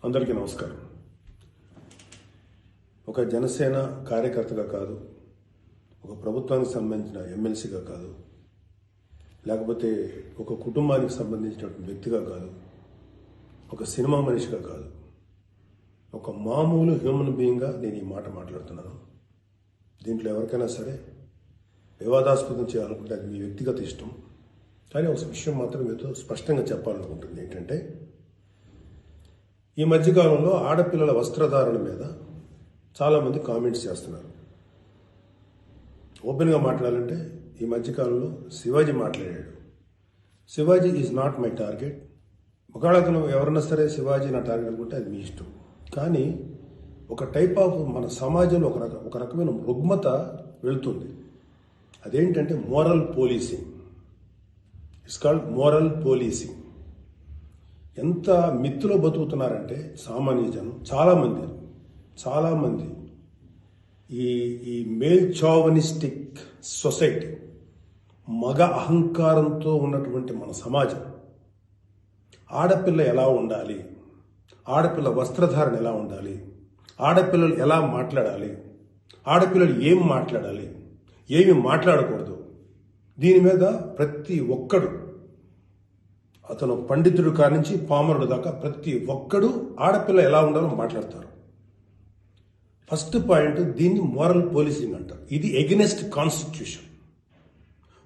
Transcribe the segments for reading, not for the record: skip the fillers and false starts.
అందరికీ నమస్కారం. ఒక జనసేన కార్యకర్తగా కాదు, ఒక ప్రభుత్వానికి సంబంధించిన ఎమ్మెల్సీగా కాదు, లేకపోతే ఒక కుటుంబానికి సంబంధించినటువంటి వ్యక్తిగా కాదు, ఒక సినిమా మనిషిగా కాదు, ఒక మామూలు హ్యూమన్ బీయింగ్గా నేను ఈ మాట మాట్లాడుతున్నాను. దీంట్లో ఎవరికైనా సరే వివాదాస్పదం చేయాలనుకుంటే అది మీ వ్యక్తిగత ఇష్టం. కానీ ఒక విషయం మాత్రం మీతో స్పష్టంగా చెప్పాలనుకుంటుంది ఏంటంటే, ఈ మధ్యకాలంలో ఆడపిల్లల వస్త్రధారణ మీద చాలామంది కామెంట్స్ చేస్తున్నారు. ఓపెన్గా మాట్లాడాలంటే ఈ మధ్యకాలంలో శివాజీ మాట్లాడాడు. Shivaji is not my target. ఒకవేళ ఎవరన్నా సరే శివాజీ నా టార్గెట్ అనుకుంటే అది మీ ఇష్టం. కానీ ఒక టైప్ ఆఫ్ మన సమాజంలో ఒక రకమైన రుగ్మత వెళుతుంది. అదేంటంటే moral policing. It's called moral policing. ఎంత మిత్తులో బతుకుతున్నారంటే సామాన్య జనం చాలామంది ఈ మేల్ చావనిస్టిక్ సొసైటీ, మగ అహంకారంతో ఉన్నటువంటి మన సమాజం, ఆడపిల్ల ఎలా ఉండాలి, ఆడపిల్ల వస్త్రధారణ ఎలా ఉండాలి, ఆడపిల్లలు ఎలా మాట్లాడాలి, ఆడపిల్లలు ఏం మాట్లాడాలి, ఏమి మాట్లాడకూడదు, దీని మీద ప్రతి ఒక్కడు, అతను పండితుడు కానించి పామరుడు దాకా ప్రతి ఒక్కడు ఆడపిల్ల ఎలా ఉండాలో మాట్లాడతారు. ఫస్ట్ పాయింట్, దీన్ని మోరల్ పోలీసింగ్ అంటారు. ఇది ఎగెనెస్ట్ కాన్స్టిట్యూషన్.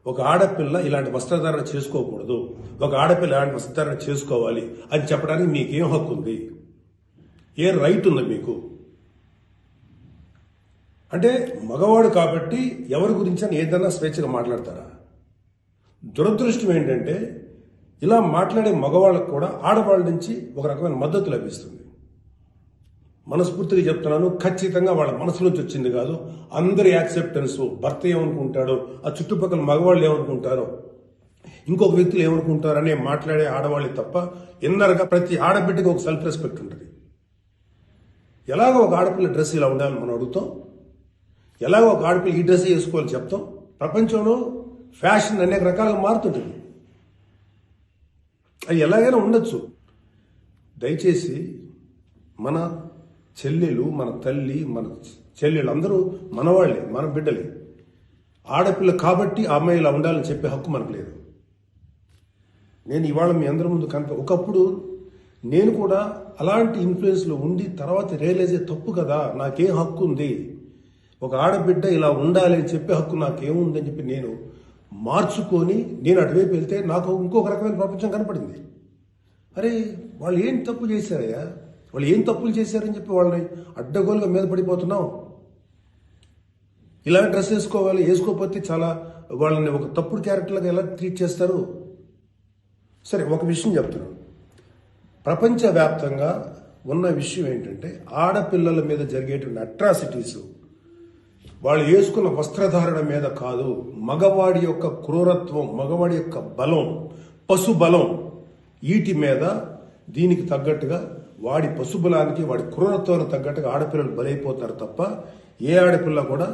ఒక ఆడపిల్ల ఇలాంటి వస్త్రధారణ చేసుకోకూడదు, ఒక ఆడపిల్ల ఇలాంటి వస్త్రధారణ చేసుకోవాలి అని చెప్పడానికి మీకేం హక్కు ఉంది? ఏ రైట్ ఉంది మీకు? అంటే మగవాడు కాబట్టి ఎవరి గురించి అని ఏదైనా స్వేచ్ఛగా మాట్లాడతారా? దురదృష్టం ఏంటంటే ఇలా మాట్లాడే మగవాళ్ళకు కూడా ఆడవాళ్ళ నుంచి ఒక రకమైన మద్దతు లభిస్తుంది. మనస్ఫూర్తిగా చెప్తున్నాను, ఖచ్చితంగా వాళ్ళ మనసు నుంచి వచ్చింది కాదు. అందరి యాక్సెప్టెన్స్, భర్త ఏమనుకుంటాడో, ఆ చుట్టుపక్కల మగవాళ్ళు ఏమనుకుంటారో, ఇంకొక వ్యక్తులు ఏమనుకుంటారో అనే మాట్లాడే ఆడవాళ్ళే తప్ప ఇన్నర్గా ప్రతి ఆడబిడ్డకి ఒక సెల్ఫ్ రెస్పెక్ట్ ఉంటుంది. ఎలాగో ఒక ఆడపిల్ల డ్రెస్ ఇలా ఉండాలని మనం అడుగుతాం, ఎలాగో ఒక ఆడపిల్ల ఈ డ్రెస్ వేసుకోవాలని చెప్తాం. ప్రపంచంలో ఫ్యాషన్ అనేక రకాలుగా మారుతుంటుంది. అది ఎలాగైనా ఉండొచ్చు. దయచేసి మన చెల్లెలు, మన తల్లి, మన చెల్లెలు అందరూ మనవాళ్లే, మన బిడ్డలే. ఆడపిల్ల కాబట్టి ఆ అమ్మాయి ఇలా ఉండాలని చెప్పే హక్కు మనకు లేదు. నేను ఇవాళ మీ అందరి ముందు ఒకప్పుడు నేను కూడా అలాంటి ఇన్ఫ్లుయెన్స్లో ఉండి తర్వాత రియలైజ్ తప్పు కదా, నాకేం హక్కు ఉంది, ఒక ఆడబిడ్డ ఇలా ఉండాలి అని చెప్పే హక్కు నాకేముందని చెప్పి నేను మార్చుకొని నేను అటువైపు వెళ్తే నాకు ఇంకొక రకమైన ప్రపంచం కనపడింది. అరే వాళ్ళు ఏం తప్పు చేశారయ్యా, వాళ్ళు ఏం తప్పులు చేశారని చెప్పి వాళ్ళని అడ్డగోలుగా మీద పడిపోతున్నాం. ఇలా డ్రెస్ వేసుకోకపోతే చాలా వాళ్ళని ఒక తప్పుడు క్యారెక్టర్లుగా ఎలా ట్రీట్ చేస్తారు? సరే, ఒక విషయం చెప్తున్నాను. ప్రపంచవ్యాప్తంగా ఉన్న విషయం ఏంటంటే, ఆడపిల్లల మీద జరిగేటువంటి అట్రాసిటీస్ వాళ్ళు వేసుకున్న వస్త్రధారణ మీద కాదు, మగవాడి యొక్క క్రూరత్వం, మగవాడి యొక్క బలం, పశుబలం, వీటి మీద దీనికి తగ్గట్టుగా వాడి పశుబలానికి, వాడి క్రూరత్వానికి తగ్గట్టుగా ఆడపిల్లలు బలైపోతారు తప్ప ఏ ఆడపిల్ల కూడా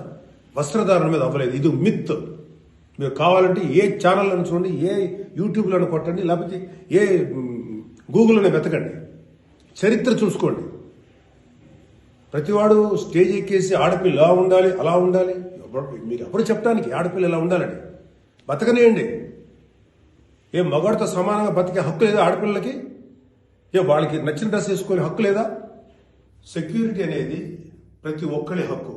వస్త్రధారణ మీద అవ్వలేదు. ఇది మిత్. మీరు కావాలంటే ఏ ఛానల్ అని చూడండి, ఏ యూట్యూబ్లను కొట్టండి, లేకపోతే ఏ గూగుల్లోనే వెతకండి, చరిత్ర చూసుకోండి. ప్రతివాడు స్టేజ్ ఎక్కేసి ఆడపిల్ల ఇలా ఉండాలి, అలా ఉండాలి, మీరు ఎప్పుడు చెప్పడానికి ఆడపిల్ల ఇలా ఉండాలని బతకనేయండి. ఏ మగవాడితో సమానంగా బతికే హక్కు లేదా ఆడపిల్లలకి? ఏ వాళ్ళకి నచ్చిన డ్రెస్ వేసుకునే హక్కు లేదా? సెక్యూరిటీ అనేది ప్రతి ఒక్కరి హక్కు,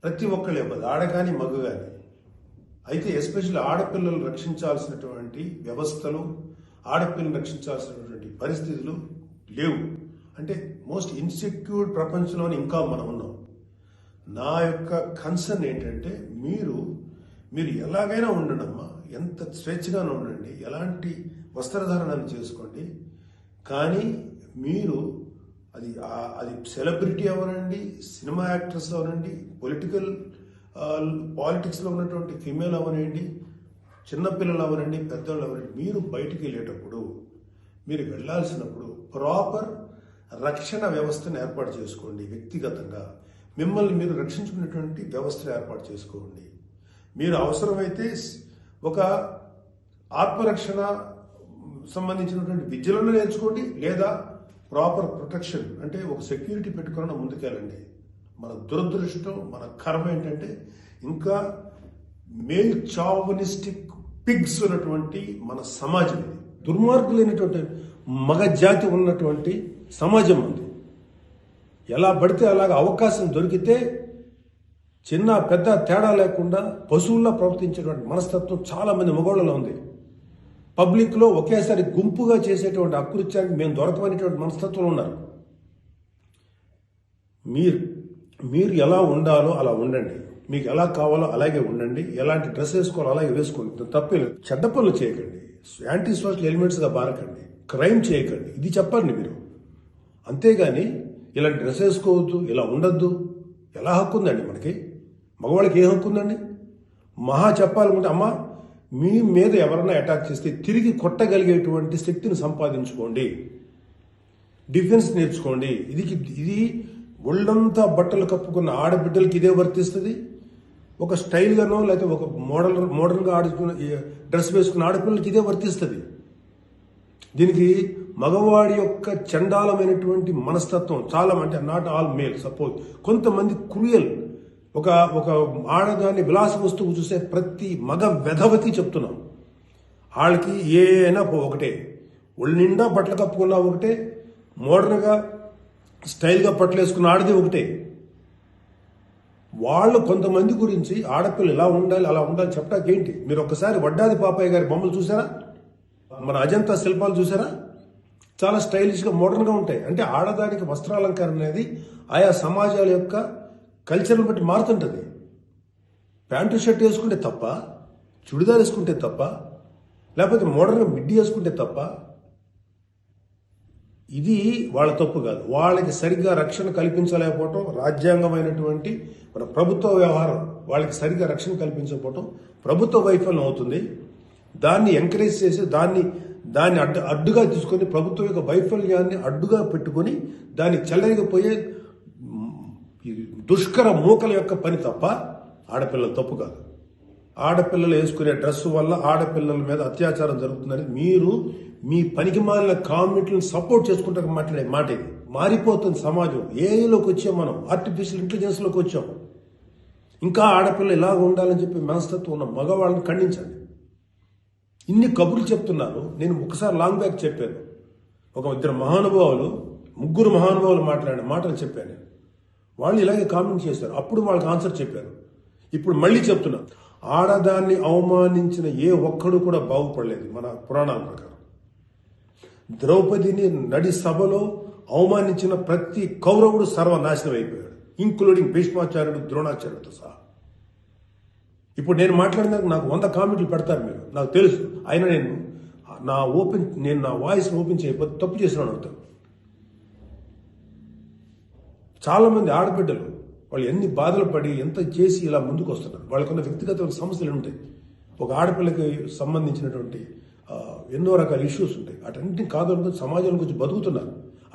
ప్రతి ఒక్కరి ఇవ్వదు, ఆడ కానీ మగ కానీ. అయితే ఎస్పెషల్లీ ఆడపిల్లలు రక్షించాల్సినటువంటి వ్యవస్థలు, ఆడపిల్లలు రక్షించాల్సినటువంటి పరిస్థితులు లేవు. అంటే మోస్ట్ ఇన్సెక్యూర్డ్ ప్రపంచంలోనే ఇంకా మనం ఉన్నాం. నా యొక్క కన్సర్న్ ఏంటంటే, మీరు ఎలాగైనా ఉండండమ్మా, ఎంత స్వేచ్ఛగానే ఉండండి, ఎలాంటి వస్త్రధారణను చేసుకోండి. కానీ మీరు అది సెలబ్రిటీ అవనండి, సినిమా యాక్టర్స్ అవనండి, పాలిటిక్స్లో ఉన్నటువంటి ఫిమేల్ అవనండి, చిన్నపిల్లలు అవనండి, పెద్దవాళ్ళు అవనండి, మీరు బయటికి వెళ్ళేటప్పుడు, మీరు వెళ్లాల్సినప్పుడు ప్రాపర్ రక్షణ వ్యవస్థను ఏర్పాటు చేసుకోండి. వ్యక్తిగతంగా మిమ్మల్ని మీరు రక్షించుకునేటువంటి వ్యవస్థను ఏర్పాటు చేసుకోండి. మీరు అవసరమైతే ఒక ఆత్మరక్షణ సంబంధించినటువంటి విద్యలను నేర్చుకోండి, లేదా ప్రాపర్ ప్రొటెక్షన్ అంటే ఒక సెక్యూరిటీ పెట్టుకుని ముందుకెళ్ళండి. మన దురదృష్టం, మన కర్మ ఏంటంటే ఇంకా మేల్ చావనిస్టిక్ పిగ్స్ ఉన్నటువంటి మన సమాజం ఇది. దుర్మార్గులైనటువంటి మగ జాతి ఉన్నటువంటి సమాజం ఉంది. ఎలా పడితే అలాగ అవకాశం దొరికితే చిన్న పెద్ద తేడా లేకుండా పశువుల్లా ప్రవర్తించేటువంటి మనస్తత్వం చాలా మంది మగవాళ్ళలో ఉంది. పబ్లిక్లో ఒకేసారి గుంపుగా చేసేటువంటి అకృత్యానికి మేము దొరకమనేటువంటి మనస్తత్వం ఉన్నారు. మీరు ఎలా ఉండాలో అలా ఉండండి, మీకు ఎలా కావాలో అలాగే ఉండండి, ఎలాంటి డ్రెస్ వేసుకోవాలో అలాగే వేసుకోండి. తప్పలేదు. చెడ్డ పనులు చేయకండి, యాంటీ సోషల్ ఎలిమెంట్స్గా బారకండి, క్రైమ్ చేయకండి, ఇది చెప్పండి మీరు. అంతేగాని ఇలాంటి డ్రెస్ వేసుకోవద్దు, ఇలా ఉండొద్దు, ఎలా హక్కు ఉందండి మనకి? మగవాళ్ళకి ఏ హక్కు ఉందండి? మహా చెప్పాలనుకుంటే అమ్మ మీ మీద ఎవరైనా అటాక్ చేస్తే తిరిగి కొట్టగలిగేటువంటి శక్తిని సంపాదించుకోండి, డిఫెన్స్ నేర్చుకోండి. ఇది ఒళ్ళంతా బట్టలు కప్పుకున్న ఆడబిడ్డలకి ఇదే వర్తిస్తుంది. ఒక స్టైల్గానో లేకపోతే ఒక మోడర్న్గా ఆడుకున్న డ్రెస్ వేసుకున్న ఆడపిల్లలకి ఇదే వర్తిస్తుంది. దీనికి మగవాడి యొక్క చండాలమైనటువంటి మనస్తత్వం చాలా, అంటే నాట్ ఆల్ మేల్, సపోజ్ కొంతమంది క్రూయల్, ఒక ఆడదాన్ని విలాస వస్తువు చూసే ప్రతి మగ వెధవతి చెప్తున్నాం, వాళ్ళకి ఏ అయినా ఒకటే, ఒళ్ళు నిండా బట్టలు కప్పుకున్నా ఒకటే, మోడర్న్గా స్టైల్గా బట్టలు వేసుకున్న ఆడది ఒకటే. వాళ్ళు కొంతమంది గురించి ఆడపిల్ల ఇలా ఉండాలి అలా ఉండాలి చెప్పడానికి ఏంటి? మీరు ఒక్కసారి వడ్డాది పాపయ్య గారి బొమ్మలు చూసారా? మన అజంతా శిల్పాలు చూసారా? చాలా స్టైలిష్గా మోడర్న్గా ఉంటాయి. అంటే ఆడదానికి వస్త్రాలంకరణ అనేది ఆయా సమాజాల యొక్క కల్చర్ని బట్టి మారుతుంటుంది. ప్యాంటు షర్ట్ వేసుకుంటే తప్ప, చుడిదార్ వేసుకుంటే తప్ప, లేకపోతే మోడర్న్గా మిడ్డీ వేసుకుంటే తప్ప, ఇది వాళ్ళ తప్పు కాదు. వాళ్ళకి సరిగ్గా రక్షణ కల్పించలేకపోవటం, రాజ్యాంగమైనటువంటి మన ప్రభుత్వ వ్యవహారం వాళ్ళకి సరిగ్గా రక్షణ కల్పించకపోవటం ప్రభుత్వ వైఫల్యం అవుతుంది. దాన్ని ఎంకరేజ్ చేసి దాన్ని అడ్డుగా తీసుకొని ప్రభుత్వం యొక్క వైఫల్యాన్ని అడ్డుగా పెట్టుకొని దాన్ని చెల్లరిగిపోయే దుష్కర మూకల యొక్క పని తప్ప ఆడపిల్లల తప్పు కాదు. ఆడపిల్లలు వేసుకునే డ్రెస్సు వల్ల ఆడపిల్లల మీద అత్యాచారం జరుగుతుందని మీరు మీ పనికి మాలిన కామెంట్లను సపోర్ట్ చేసుకుంటూ మాట్లాడే మాట ఇది. మారిపోతుంది సమాజం. ఏఐలోకి వచ్చాం మనం, ఆర్టిఫిషియల్ ఇంటెలిజెన్స్లోకి వచ్చాం. ఇంకా ఆడపిల్ల ఇలాగ ఉండాలని చెప్పి మనస్తత్వం ఉన్న మగవాళ్ళని ఖండించండి. ఇన్ని కబుర్లు చెప్తున్నారు. నేను ఒకసారి లాంగ్ బ్యాక్ చెప్పాను, ముగ్గురు మహానుభావులు మాట్లాడిన మాటలు చెప్పాను. వాళ్ళు ఇలాగే కామెంట్ చేశారు. అప్పుడు వాళ్ళకి ఆన్సర్ చెప్పారు. ఇప్పుడు మళ్ళీ చెప్తున్నా, ఆడదాన్ని అవమానించిన ఏ ఒక్కడు కూడా బాగుపడలేదు. మన పురాణాల ప్రకారం ద్రౌపదిని నడి సభలో అవమానించిన ప్రతి కౌరవుడు సర్వనాశనం అయిపోయాడు, ఇంక్లూడింగ్ భీష్మాచార్యుడు, ద్రోణాచార్యుడితో సహా. ఇప్పుడు నేను మాట్లాడినాక నాకు 100 కామెంట్లు పెడతారు మీరు, నాకు తెలుసు. అయినా నేను నా వాయిస్ ఓపెన్ చేయకపోతే తప్పు చేసినాను అవుతాను. చాలా మంది ఆడబిడ్డలు వాళ్ళు ఎన్ని బాధలు పడి ఎంత చేసి ఇలా ముందుకు వస్తున్నారు. వాళ్ళకున్న వ్యక్తిగత సమస్యలు ఉంటాయి. ఒక ఆడపిల్లకి సంబంధించినటువంటి ఎన్నో రకాల ఇష్యూస్ ఉంటాయి. అటన్నింటినీ కాదనుకుని సమాజం గురించి బతుకుతున్నారు.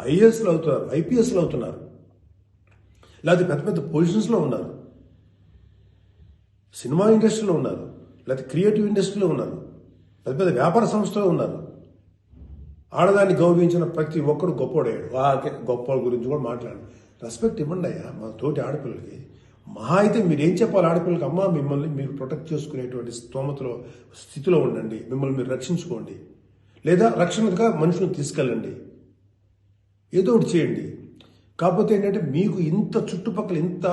ఐఏఎస్లు అవుతున్నారు, ఐపీఎస్లు అవుతున్నారు, లేకపోతే పెద్ద పెద్ద పొజిషన్స్లో ఉన్నారు, సినిమా ఇండస్ట్రీలో ఉన్నారు, లేకపోతే క్రియేటివ్ ఇండస్ట్రీలో ఉన్నారు, పెద్ద పెద్ద వ్యాపార సంస్థలో ఉన్నారు. ఆడదాన్ని గౌరవించిన ప్రతి ఒక్కరు గొప్పోడయ్యాడు. గొప్ప గురించి కూడా మాట్లాడు. రెస్పెక్ట్ ఇవ్వండి అయ్యా మా తోటి ఆడపిల్లలకి. మహా అయితే మీరేం చెప్పాలి ఆడపిల్లలకి? అమ్మ మిమ్మల్ని మీరు ప్రొటెక్ట్ చేసుకునేటువంటి స్థితిలో ఉండండి, మిమ్మల్ని మీరు రక్షించుకోండి, లేదా రక్షణగా మనుషులను తీసుకెళ్ళండి, ఏదో ఒకటి చేయండి. కాకపోతే ఏంటంటే మీకు ఇంత చుట్టుపక్కల ఇంత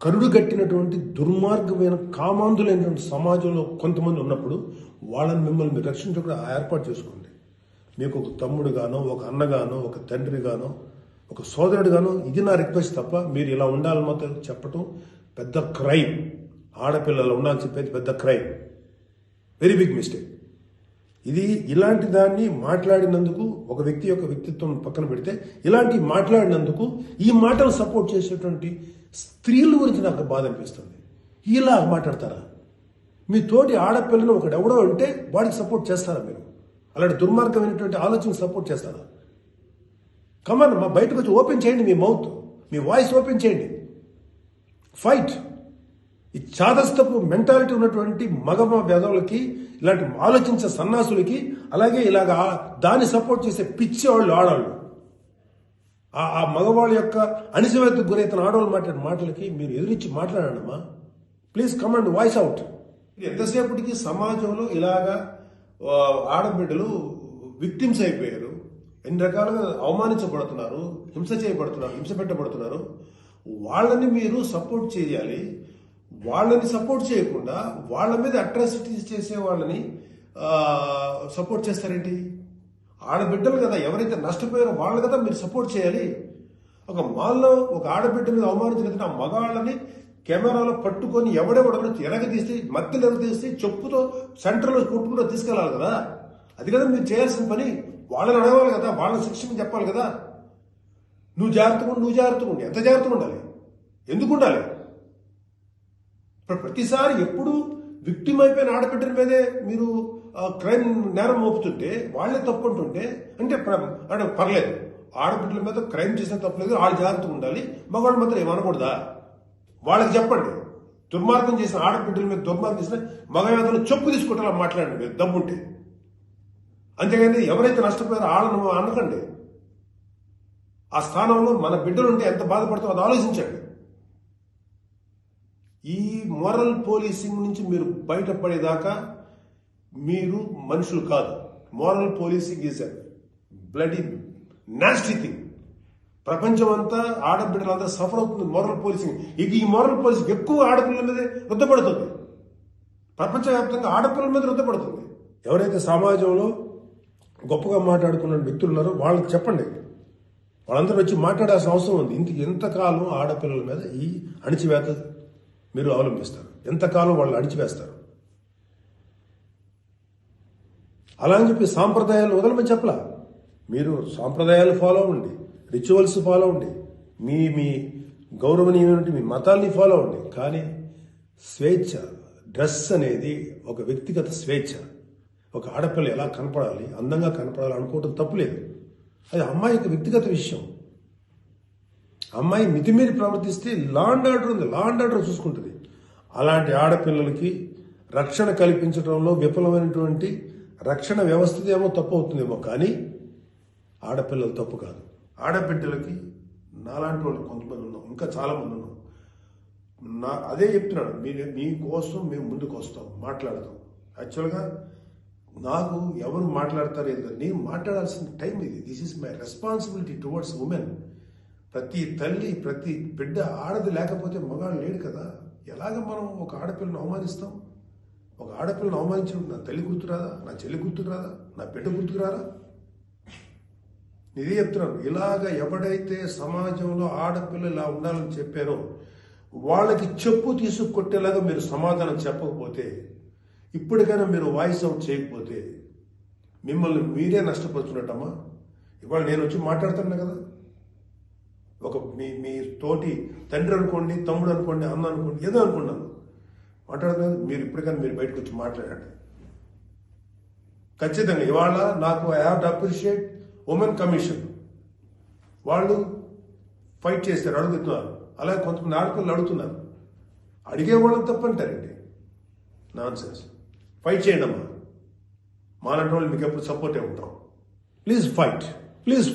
కరుడు గట్టినటువంటి దుర్మార్గమైన కామాంధులైనటువంటి సమాజంలో కొంతమంది ఉన్నప్పుడు వాళ్ళని మిమ్మల్ని మీరు రక్షించకుండా ఏర్పాటు చేసుకోండి. మీకు ఒక తమ్ముడుగానో, ఒక అన్నగానో, ఒక తండ్రిగానో, ఒక సోదరుడుగానో ఇది నా రిక్వెస్ట్ తప్ప మీరు ఇలా ఉండాలని మాత్రం చెప్పటం పెద్ద క్రైమ్. ఆడపిల్లలు ఉండాలని చెప్పేది పెద్ద క్రైమ్, వెరీ బిగ్ మిస్టేక్. ఇలాంటి దాన్ని మాట్లాడినందుకు ఒక వ్యక్తి యొక్క వ్యక్తిత్వం పక్కన పెడితే ఇలాంటి మాట్లాడినందుకు ఈ మాటలు సపోర్ట్ చేసేటువంటి స్త్రీల గురించి నాకు బాధ అనిపిస్తుంది. ఇలా మాట్లాడతారా? మీ తోటి ఆడపిల్లను ఒకడెవడో అంటే వాడికి సపోర్ట్ చేస్తారా మీరు? అలాంటి దుర్మార్గమైనటువంటి ఆలోచన సపోర్ట్ చేస్తారా? కమన్ మా బయటకు వచ్చి ఓపెన్ చేయండి, మీ మౌత్, మీ వాయిస్ ఓపెన్ చేయండి, ఫైట్. ఈ చాదస్తపు మెంటాలిటీ ఉన్నటువంటి మగ వెధవులకి ఇలాంటి ఆలోచించే సన్నాసులకి, అలాగే ఇలాగ దాన్ని సపోర్ట్ చేసే పిచ్చి వాళ్ళు ఆడవాళ్ళు, ఆ మగవాళ్ళ యొక్క అణిచివేతకు గురైతున్న ఆడవాళ్ళు మాట్లాడే మాటలకి మీరు ఎదురించి మాట్లాడమ్మా. Please come and voice out. ఎంతసేపటికి సమాజంలో ఇలాగా ఆడబిడ్డలు విక్టిమ్స్ అయిపోయారు, ఎన్ని రకాలుగా అవమానించబడుతున్నారు, హింస చేయబడుతున్నారు, హింస పెట్టబడుతున్నారు. వాళ్ళని మీరు సపోర్ట్ చేయాలి. వాళ్ళని సపోర్ట్ చేయకుండా వాళ్ళ మీద అట్రాసిటీస్ చేసే వాళ్ళని సపోర్ట్ చేస్తారేంటి? ఆడబిడ్డలు కదా, ఎవరైతే నష్టపోయారో వాళ్ళు కదా మీరు సపోర్ట్ చేయాలి. ఒక మాల్లో ఒక ఆడబిడ్డ మీద అవమానించిన ఆ మగాళ్ళని కెమెరాలో పట్టుకొని ఎవడెవడో ఎరగదీసి, మధ్యలో ఎరగదీసి చెప్పుతో సెంటర్లో కొట్టుకుంటూ తీసుకెళ్లాలి కదా. అది కదా మీరు చేయాల్సిన పని. వాళ్ళని అడగాలి కదా, వాళ్ళని శిక్షణ చెప్పాలి కదా. నువ్వు జాగ్రత్తగా ఉండి ఎంత జాగ్రత్తగా ఉండాలి? ఎందుకు ఉండాలి? ఇప్పుడు ప్రతిసారి ఎప్పుడు విక్టిమ్ అయిపోయిన ఆడబిడ్డల మీదే మీరు క్రైమ్ నేరం మోపుతుంటే, వాళ్ళే తప్పు అంటుంటే అంటే పర్లేదు, ఆడబిడ్డల మీద క్రైమ్ చేసిన తప్పలేదు, వాళ్ళు జాగ్రత్తగా ఉండాలి, మగవాళ్ళు మాత్రం ఏమనకూడదా? వాళ్ళకి చెప్పండి. దుర్మార్గం చేసిన ఆడబిడ్డల మీద దుర్మార్గం చేసిన మగవేదలు చెప్పు తీసుకుంటారా మాట్లాడండి మీరు దమ్ముంటే. అంతేగాని ఎవరైతే నష్టపోయారో వాళ్ళను అనకండి. ఆ స్థానంలో మన బిడ్డలుంటే ఎంత బాధపడతామో అది ఆలోచించండి. ఈ మోరల్ పోలీసింగ్ నుంచి మీరు బయటపడేదాకా మీరు మనుషులు కాదు. Moral policing is a bloody nasty thing. ప్రపంచం అంతా ఆడబిడ్డలంతా సఫర్ అవుతుంది మోరల్ పోలీసింగ్. ఈ మోరల్ పోలీసింగ్ ఎక్కువ ఆడపిల్లల మీదే రుద్దపడుతుంది. ప్రపంచవ్యాప్తంగా ఆడపిల్లల మీద రుద్దపడుతుంది. ఎవరైతే సమాజంలో గొప్పగా మాట్లాడుకున్న వ్యక్తులు ఉన్నారో వాళ్ళకి చెప్పండి. వాళ్ళందరూ వచ్చి మాట్లాడాల్సిన అవసరం ఉంది. ఎంతకాలం ఆడపిల్లల మీద ఈ అణిచివేత మీరు అవలంబిస్తారు? ఎంతకాలం వాళ్ళు అణిచివేస్తారు? అలా అని చెప్పి సాంప్రదాయాలు వదలమని చెప్పలా. మీరు సాంప్రదాయాలు ఫాలో అవ్వండి, రిచువల్స్ ఫాలో అవ్వండి, మీ గౌరవనీయమైన మీ మతాల్ని ఫాలో అవ్వండి. కానీ స్వేచ్ఛ, డ్రెస్ అనేది ఒక వ్యక్తిగత స్వేచ్ఛ. ఒక ఆడపిల్ల ఎలా కనపడాలి, అందంగా కనపడాలి అనుకోవటం తప్పులేదు. అది అమ్మాయి యొక్క వ్యక్తిగత విషయం. అమ్మాయి మితిమీరి ప్రవర్తిస్తే లా అండ్ ఆర్డర్ ఉంది, లా అండ్ ఆర్డర్ చూసుకుంటుంది. అలాంటి ఆడపిల్లలకి రక్షణ కల్పించడంలో విఫలమైనటువంటి రక్షణ వ్యవస్థ ఏమో తప్పు అవుతుందేమో, కానీ ఆడపిల్లలు తప్పు కాదు. ఆడబిడ్డలకి నాలాంటి వాళ్ళు కొంతమంది ఉన్నాం, ఇంకా చాలా మంది ఉన్నాం. అదే చెప్తున్నాను, మీకోసం మేము ముందుకు వస్తాం, మాట్లాడతాం. యాక్చువల్గా నాకు ఎవరు మాట్లాడతారు ఏదో, నేను మాట్లాడాల్సిన టైం ఇది. This is my responsibility towards women. ప్రతి తల్లి, ప్రతి బిడ్డ ఆడది లేకపోతే మగాడు లేడు కదా. ఎలాగ మనం ఒక ఆడపిల్లను అవమానిస్తాం? ఒక ఆడపిల్లను అవమానించినప్పుడు నా తల్లి గుర్తురాదా, నా చెల్లి గుర్తురాదా, నా బిడ్డ గుర్తుకురారా? ఇదే చెప్తున్నాను. ఇలాగ ఎవడైతే సమాజంలో ఆడపిల్ల ఇలా ఉండాలని చెప్పారో వాళ్ళకి చెప్పు తీసుకొట్టేలాగా మీరు సమాధానం చెప్పకపోతే, ఇప్పటికైనా మీరు వాయిస్ అవుట్ చేయకపోతే మిమ్మల్ని మీరే నష్టపరుచున్నట్టమ్మా. ఇవాళ నేను వచ్చి మాట్లాడుతున్నా కదా, ఒక మీ తోటి తండ్రి అనుకోండి, తమ్ముడు అనుకోండి, అన్న అనుకోండి, ఏదో అనుకున్నాను మాట్లాడుతున్నాను. మీరు ఇప్పటికైనా మీరు బయటకు వచ్చి మాట్లాడండి. ఖచ్చితంగా ఇవాళ నాకు I have to appreciate women commission. వాళ్ళు ఫైట్ చేస్తారు, అడుగుతున్నారు. అలాగే కొంతమంది ఆడపిల్లలు అడుగుతున్నారు. అడిగే వాళ్ళని తప్పంటారండి. Non sense. ఫైట్ చేయండి అమ్మా. మాలాంటి వాళ్ళు మీకు ఎప్పుడు సపోర్టే ఉంటాం. Please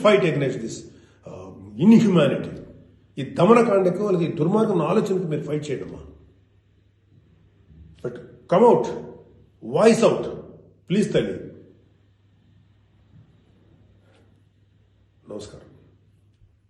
fight against this inhumanity. ఈ దమనకాండకు వాళ్ళకి ఈ దుర్మార్గం ఆలోచనకు మీరు ఫైట్ చేయండి అమ్మా. But come out, voice out please తల్లి. నమస్కారం.